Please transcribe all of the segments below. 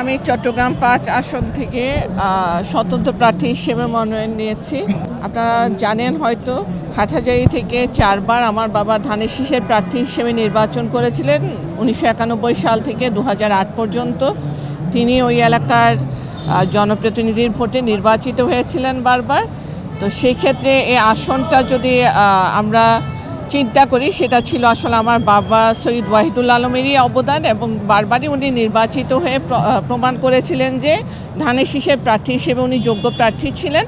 আমি চট্টগ্রাম ৫ আসন থেকে স্বতন্ত্র প্রার্থী হিসেবে মনোনয়ন নিয়েছি। আপনারা জানেন হয়তো হাটহাজারী থেকে ৪ বার আমার বাবা ধানের শীষের প্রার্থী হিসেবে নির্বাচন করেছিলেন ১৯৯১ সাল থেকে ২০০৮ পর্যন্ত। তিনি ওই এলাকার জনপ্রতিনিধির ভোটে নির্বাচিত হয়েছিলেন বারবার। তো সেই ক্ষেত্রে এই আসনটা যদি আমরা চিন্তা করি, সেটা ছিল আসলে আমার বাবা সৈয়দ ওয়াহিদুল আলমেরই অবদান, এবং বারবারই উনি নির্বাচিত হয়ে প্রমাণ করেছিলেন যে ধানের শীষের প্রার্থী হিসেবে উনি যোগ্য প্রার্থী ছিলেন।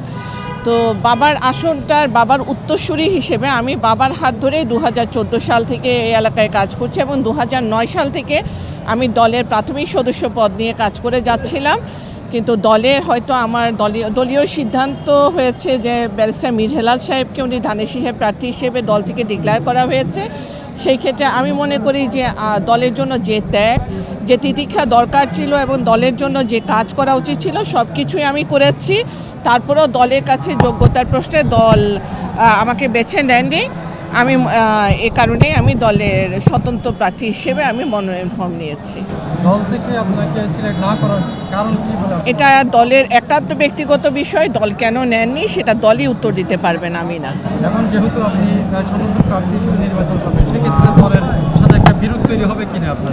তো বাবার আসনটার বাবার উত্তরসূরি হিসেবে আমি বাবার হাত ধরে ২০১৪ সাল থেকে এই এলাকায় কাজ করছি, এবং ২০০৯ সাল থেকে আমি দলের প্রাথমিক সদস্য পদ নিয়ে কাজ করে যাচ্ছিলাম। কিন্তু দলের হয়তো আমার দলীয় সিদ্ধান্ত হয়েছে যে ব্যারিস্টার মীর হেলাল সাহেবকে উনি ধানের শীষের প্রার্থী হিসেবে দল থেকে ডিক্লেয়ার করা হয়েছে। সেই ক্ষেত্রে আমি মনে করি যে দলের জন্য যে ত্যাগ, যে তিতিক্ষা দরকার ছিল এবং দলের জন্য যে কাজ করা উচিত ছিল, সব কিছুই আমি করেছি। তারপরেও দলের কাছে যোগ্যতার প্রশ্নে দল আমাকে বেছে নেননি। আমি এ কারণে আমি দলের স্বতন্ত্র প্রার্থী হিসেবে আমি মনোনয়ন ফর্ম নিয়েছি। দল থেকে আপনাকে সিলেক্ট না করার কারণ কি বলে? এটা দলের একান্ত ব্যক্তিগত বিষয়। দল কেন নেননি সেটা দলই উত্তর দিতে পারবেন, আমি না। এখন যেহেতু আপনি স্বতন্ত্র প্রার্থী হিসেবে নির্বাচন করবেন, সেক্ষেত্রে দলের সাথে একটা বিরোধ তৈরি হবে কিনা আপনার?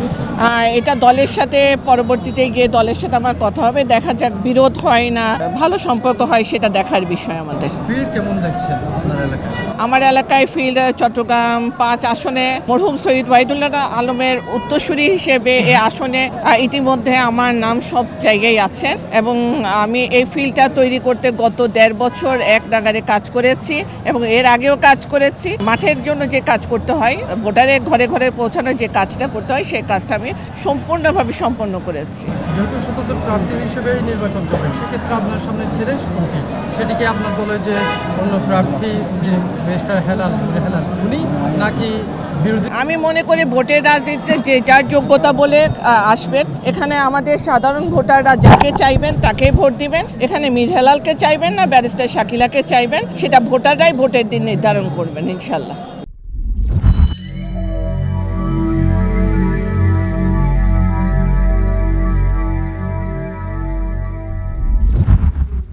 এটা দলের সাথে পরবর্তীতে গিয়ে দলের সাথে আমার কথা হবে, দেখা যাক বিরোধ হয় না ভালো সম্পর্ক হয়, সেটা দেখার বিষয় আমাদের। ফিল্ড কেমন দেখছেন আপনার এলাকায়? আমার এলাকায় ফিল্ড চট্টগ্রাম ৫ আসনে মরহুম সৈয়দ ওয়াহিদুল আলমের উত্তরসূরি হিসেবে এই আসনে ইতিমধ্যে আমার নাম সব জায়গায় আছেন, এবং আমি এই ফিল্ডটা তৈরি করতে গত ১.৫ বছর এক নাগারে কাজ করেছি, এবং এর আগেও কাজ করেছি। মাঠের জন্য যে কাজ করতে হয়, ভোটারের ঘরে ঘরে পৌঁছানোর যে কাজটা করতে হয়, সেই কাজটা আমি সম্পূর্ণভাবে সম্পন্ন করেছি। যেহেতু স্বতন্ত্র প্রার্থী হিসেবে নির্বাচন করবেন, সেক্ষেত্রে আপনার সামনে চ্যালেঞ্জ কোনটি? সেটিকে আপনার বলে যে অন্য প্রার্থী যে ব্যারিস্টার হেলাল উনি নাকি বিরোধী? আমি মনে করি ভোটের রাজনীতিতে যে যার যোগ্যতা বলে আসবেন। এখানে আমাদের সাধারণ ভোটাররা যাকে চাইবেন তাকে ভোট দিবেন। এখানে মীর হেলালকে চাইবেন না ব্যারিস্টার শাকিলাকে চাইবেন, সেটা ভোটাররাই ভোটের দিন নির্ধারণ করবেন ইনশাল্লাহ।